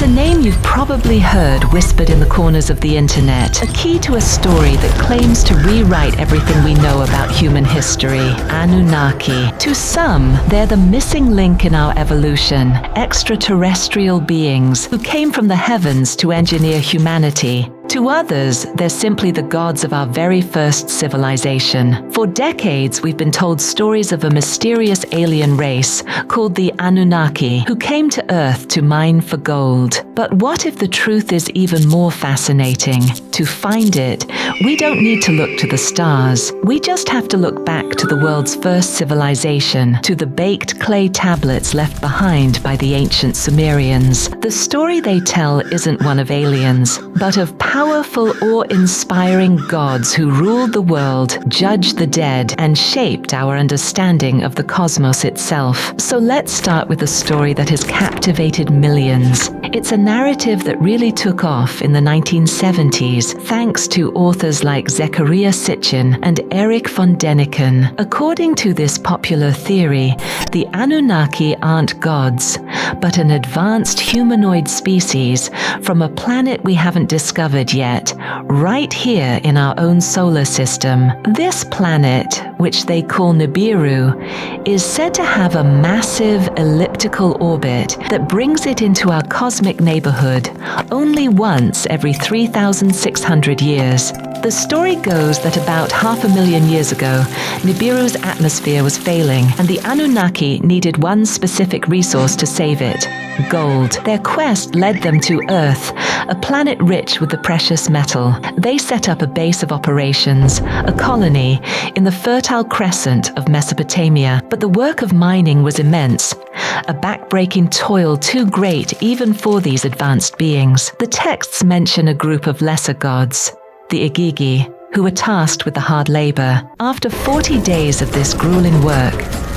It's a name you've probably heard whispered in the corners of the internet, a key to a story that claims to rewrite everything we know about human history, Anunnaki. To some, they're the missing link in our evolution, extraterrestrial beings who came from the heavens to engineer humanity. To others, they're simply the gods of our very first civilization. For decades, we've been told stories of a mysterious alien race called the Anunnaki, who came to Earth to mine for gold. But what if the truth is even more fascinating? To find it, we don't need to look to the stars. We just have to look back to the world's first civilization, to the baked clay tablets left behind by the ancient Sumerians. The story they tell isn't one of aliens, but of powerful, awe-inspiring gods who ruled the world, judged the dead, and shaped our understanding of the cosmos itself. So let's start with a story that has captivated millions. It's a narrative that really took off in the 1970s, thanks to authors like Zecharia Sitchin and Erich von Däniken. According to this popular theory, the Anunnaki aren't gods, but an advanced humanoid species from a planet we haven't discovered yet, right here in our own solar system. This planet, which they call Nibiru, is said to have a massive elliptical orbit that brings it into our cosmic neighborhood only once every 3,600 years. The story goes that about 500,000 years ago, Nibiru's atmosphere was failing, and the Anunnaki needed one specific resource to save it: gold. Their quest led them to Earth, a planet rich with the precious metal. They set up a base of operations, a colony, in the Fertile Crescent of Mesopotamia. But the work of mining was immense, a backbreaking toil too great even for these advanced beings. The texts mention a group of lesser gods, the Igigi, who were tasked with the hard labor. After 40 days of this grueling work,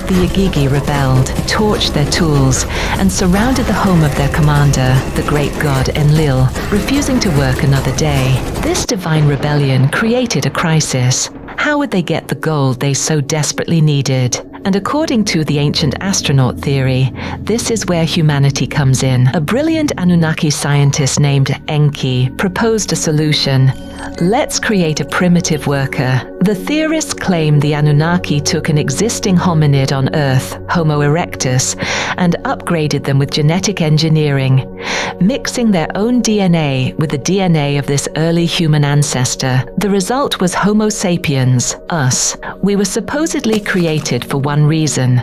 the Igigi rebelled, torched their tools, and surrounded the home of their commander, the great god Enlil, refusing to work another day. This divine rebellion created a crisis. How would they get the gold they so desperately needed? And according to the ancient astronaut theory, this is where humanity comes in. A brilliant Anunnaki scientist named Enki proposed a solution. Let's create a primitive worker. The theorists claim the Anunnaki took an existing hominid on Earth, Homo erectus, and upgraded them with genetic engineering, mixing their own DNA with the DNA of this early human ancestor. The result was Homo sapiens, us. We were supposedly created for one reason: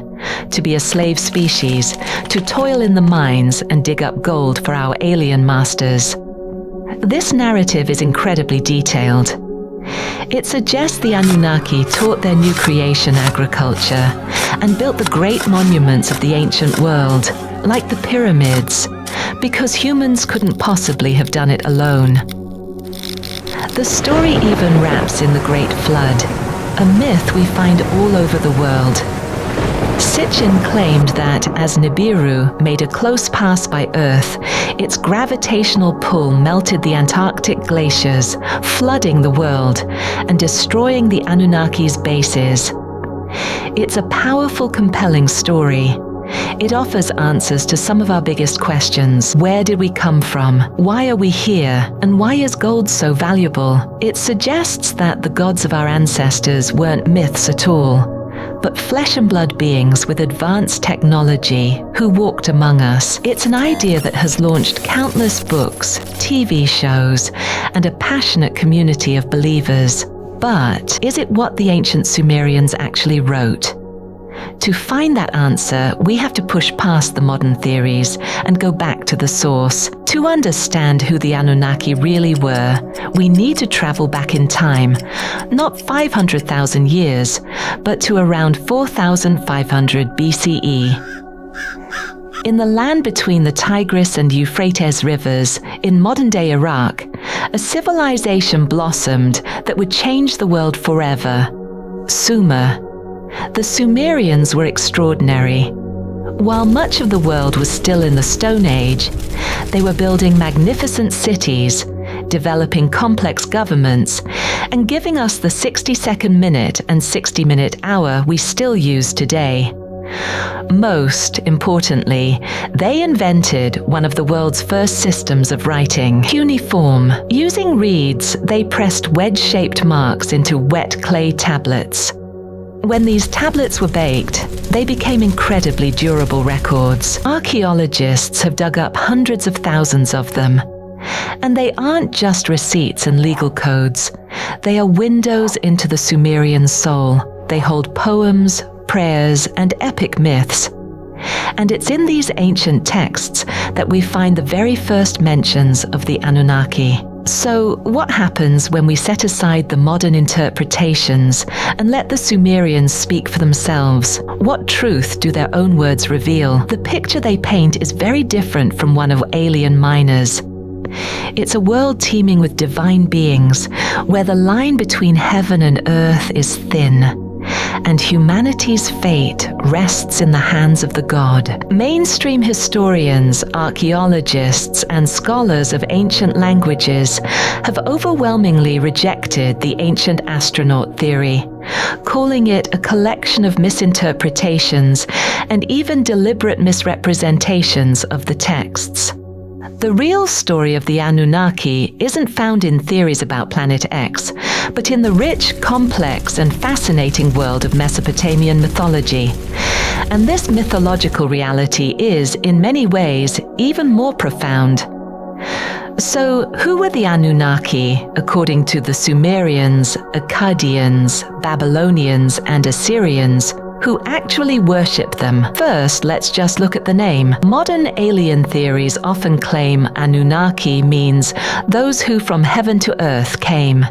to be a slave species, to toil in the mines and dig up gold for our alien masters. This narrative is incredibly detailed. It suggests the Anunnaki taught their new creation agriculture and built the great monuments of the ancient world, like the pyramids, because humans couldn't possibly have done it alone. The story even wraps in the Great Flood, a myth we find all over the world. Sitchin claimed that as Nibiru made a close pass by Earth, its gravitational pull melted the Antarctic glaciers, flooding the world and destroying the Anunnaki's bases. It's a powerful, compelling story. It offers answers to some of our biggest questions. Where did we come from? Why are we here? And why is gold so valuable? It suggests that the gods of our ancestors weren't myths at all, but flesh and blood beings with advanced technology who walked among us. It's an idea that has launched countless books, TV shows, and a passionate community of believers. But is it what the ancient Sumerians actually wrote? To find that answer, we have to push past the modern theories and go back to the source. To understand who the Anunnaki really were, we need to travel back in time, not 500,000 years, but to around 4,500 BCE. In the land between the Tigris and Euphrates rivers, in modern-day Iraq, a civilization blossomed that would change the world forever: Sumer. The Sumerians were extraordinary. While much of the world was still in the Stone Age, they were building magnificent cities, developing complex governments, and giving us the 60-second minute and 60-minute hour we still use today. Most importantly, they invented one of the world's first systems of writing, cuneiform. Using reeds, they pressed wedge-shaped marks into wet clay tablets. When these tablets were baked, they became incredibly durable records. Archaeologists have dug up hundreds of thousands of them. And they aren't just receipts and legal codes. They are windows into the Sumerian soul. They hold poems, prayers, and epic myths. And it's in these ancient texts that we find the very first mentions of the Anunnaki. So, what happens when we set aside the modern interpretations and let the Sumerians speak for themselves? What truth do their own words reveal? The picture they paint is very different from one of alien miners. It's a world teeming with divine beings, where the line between heaven and earth is thin, and humanity's fate rests in the hands of the god. Mainstream historians, archaeologists, and scholars of ancient languages have overwhelmingly rejected the ancient astronaut theory, calling it a collection of misinterpretations and even deliberate misrepresentations of the texts. The real story of the Anunnaki isn't found in theories about Planet X, but in the rich, complex, and fascinating world of Mesopotamian mythology. And this mythological reality is, in many ways, even more profound. So, who were the Anunnaki, according to the Sumerians, Akkadians, Babylonians, and Assyrians, who actually worship them? First, let's just look at the name. Modern alien theories often claim Anunnaki means those who from heaven to earth came.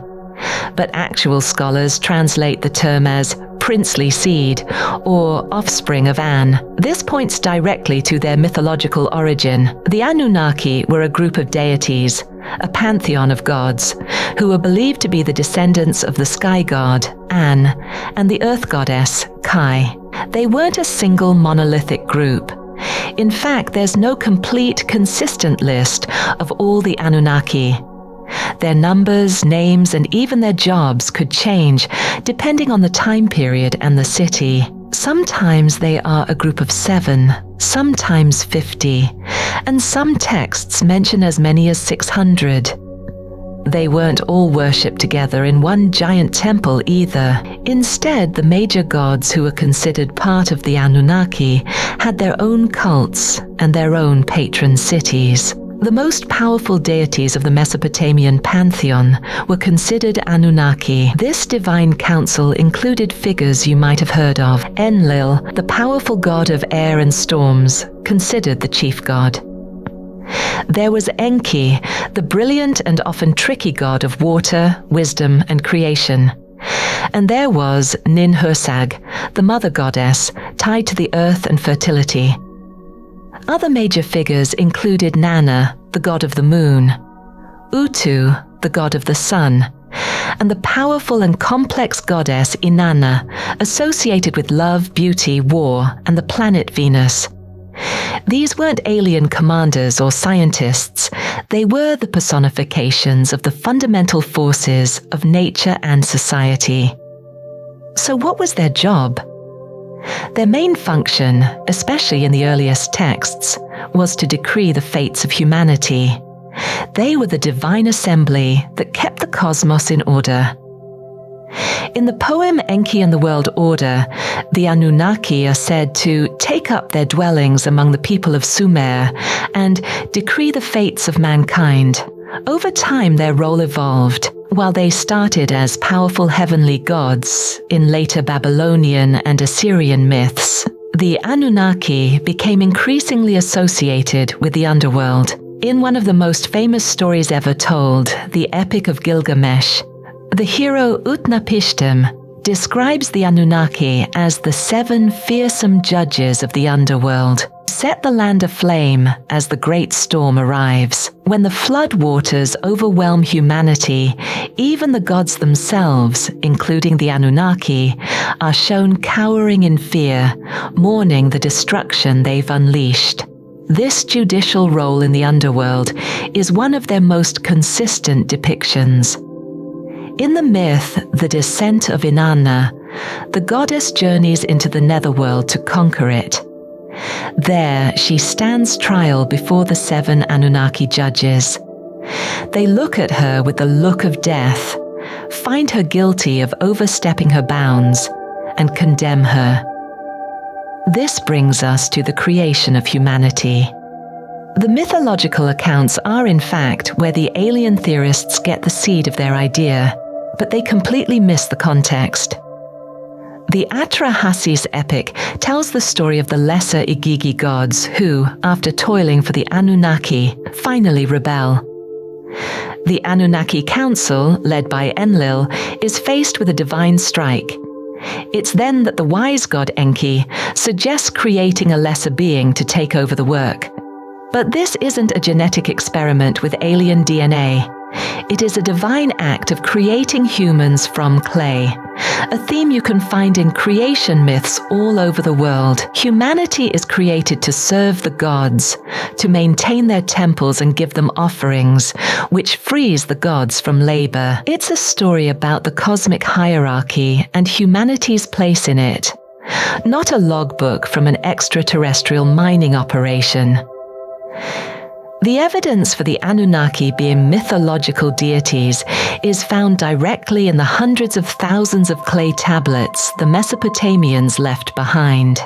But actual scholars translate the term as princely seed or offspring of An. This points directly to their mythological origin. The Anunnaki were a group of deities, a pantheon of gods, who were believed to be the descendants of the sky god, An, and the earth goddess, Kai. They weren't a single monolithic group. In fact, there's no complete, consistent list of all the Anunnaki. Their numbers, names, and even their jobs could change depending on the time period and the city. Sometimes they are a group of 7, sometimes 50, and some texts mention as many as 600. They weren't all worshipped together in one giant temple either. Instead, the major gods who were considered part of the Anunnaki had their own cults and their own patron cities. The most powerful deities of the Mesopotamian pantheon were considered Anunnaki. This divine council included figures you might have heard of. Enlil, the powerful god of air and storms, considered the chief god. There was Enki, the brilliant and often tricky god of water, wisdom, and creation. And there was Ninhursag, the mother goddess, tied to the earth and fertility. Other major figures included Nana, the god of the moon, Utu, the god of the sun, and the powerful and complex goddess Inanna, associated with love, beauty, war, and the planet Venus. These weren't alien commanders or scientists. They were the personifications of the fundamental forces of nature and society. So what was their job? Their main function, especially in the earliest texts, was to decree the fates of humanity. They were the divine assembly that kept the cosmos in order. In the poem Enki and the World Order, the Anunnaki are said to take up their dwellings among the people of Sumer and decree the fates of mankind. Over time, their role evolved. While they started as powerful heavenly gods in later Babylonian and Assyrian myths, the Anunnaki became increasingly associated with the underworld. In one of the most famous stories ever told, the Epic of Gilgamesh, the hero Utnapishtim describes the Anunnaki as the 7 fearsome judges of the underworld. Set the land aflame as the great storm arrives. When the flood waters overwhelm humanity, even the gods themselves, including the Anunnaki, are shown cowering in fear, mourning the destruction they've unleashed. This judicial role in the underworld is one of their most consistent depictions. In the myth, The Descent of Inanna, the goddess journeys into the netherworld to conquer it. There, she stands trial before the 7 Anunnaki judges. They look at her with the look of death, find her guilty of overstepping her bounds, and condemn her. This brings us to the creation of humanity. The mythological accounts are, in fact, where the alien theorists get the seed of their idea, but they completely miss the context. The Atrahasis epic tells the story of the lesser Igigi gods who, after toiling for the Anunnaki, finally rebel. The Anunnaki Council, led by Enlil, is faced with a divine strike. It's then that the wise god Enki suggests creating a lesser being to take over the work. But this isn't a genetic experiment with alien DNA. It is a divine act of creating humans from clay, a theme you can find in creation myths all over the world. Humanity is created to serve the gods, to maintain their temples and give them offerings, which frees the gods from labor. It's a story about the cosmic hierarchy and humanity's place in it, not a logbook from an extraterrestrial mining operation. The evidence for the Anunnaki being mythological deities is found directly in the hundreds of thousands of clay tablets the Mesopotamians left behind.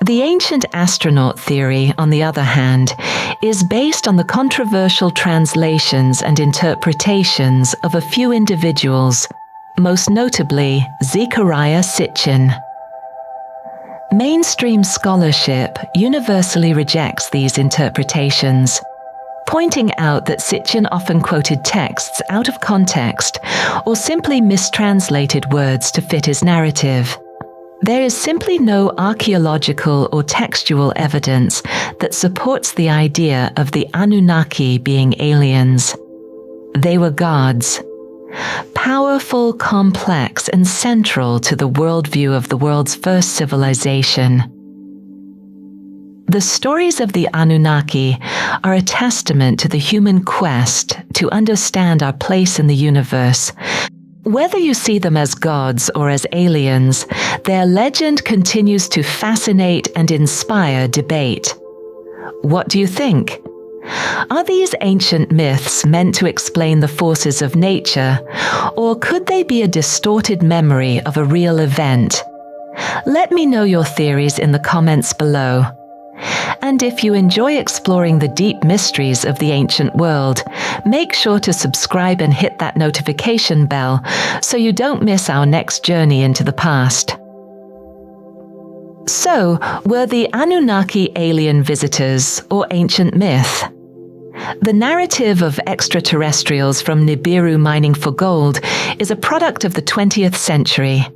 The ancient astronaut theory, on the other hand, is based on the controversial translations and interpretations of a few individuals, most notably Zecharia Sitchin. Mainstream scholarship universally rejects these interpretations, pointing out that Sitchin often quoted texts out of context or simply mistranslated words to fit his narrative. There is simply no archaeological or textual evidence that supports the idea of the Anunnaki being aliens. They were gods, powerful, complex, and central to the worldview of the world's first civilization. The stories of the Anunnaki are a testament to the human quest to understand our place in the universe. Whether you see them as gods or as aliens, their legend continues to fascinate and inspire debate. What do you think? Are these ancient myths meant to explain the forces of nature, or could they be a distorted memory of a real event? Let me know your theories in the comments below. And if you enjoy exploring the deep mysteries of the ancient world, make sure to subscribe and hit that notification bell so you don't miss our next journey into the past. So, were the Anunnaki alien visitors or ancient myth? The narrative of extraterrestrials from Nibiru mining for gold is a product of the 20th century.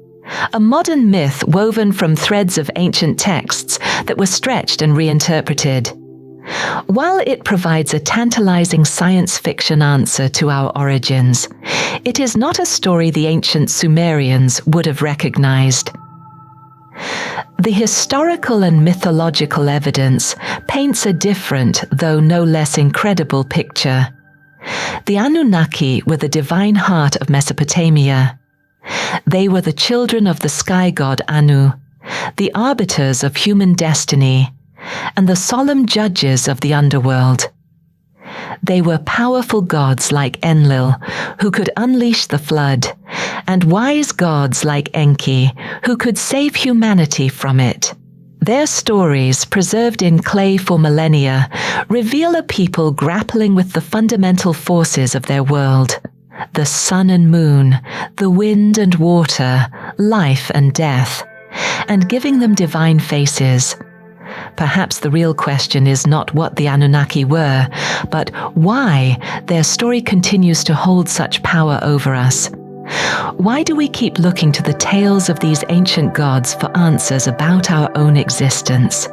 A modern myth woven from threads of ancient texts that were stretched and reinterpreted. While it provides a tantalizing science fiction answer to our origins, it is not a story the ancient Sumerians would have recognized. The historical and mythological evidence paints a different, though no less incredible picture. The Anunnaki were the divine heart of Mesopotamia. They were the children of the sky god Anu, the arbiters of human destiny, and the solemn judges of the underworld. They were powerful gods like Enlil, who could unleash the flood, and wise gods like Enki, who could save humanity from it. Their stories, preserved in clay for millennia, reveal a people grappling with the fundamental forces of their world. The sun and moon, the wind and water, life and death, and giving them divine faces. Perhaps the real question is not what the Anunnaki were, but why their story continues to hold such power over us. Why do we keep looking to the tales of these ancient gods for answers about our own existence?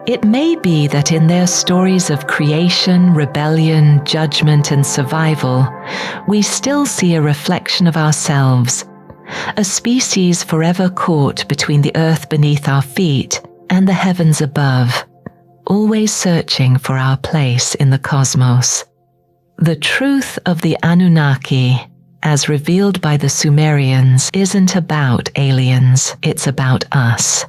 It may be that in their stories of creation, rebellion, judgment, and survival, we still see a reflection of ourselves, a species forever caught between the earth beneath our feet and the heavens above, always searching for our place in the cosmos. The truth of the Anunnaki as revealed by the Sumerians, isn't about aliens, it's about us.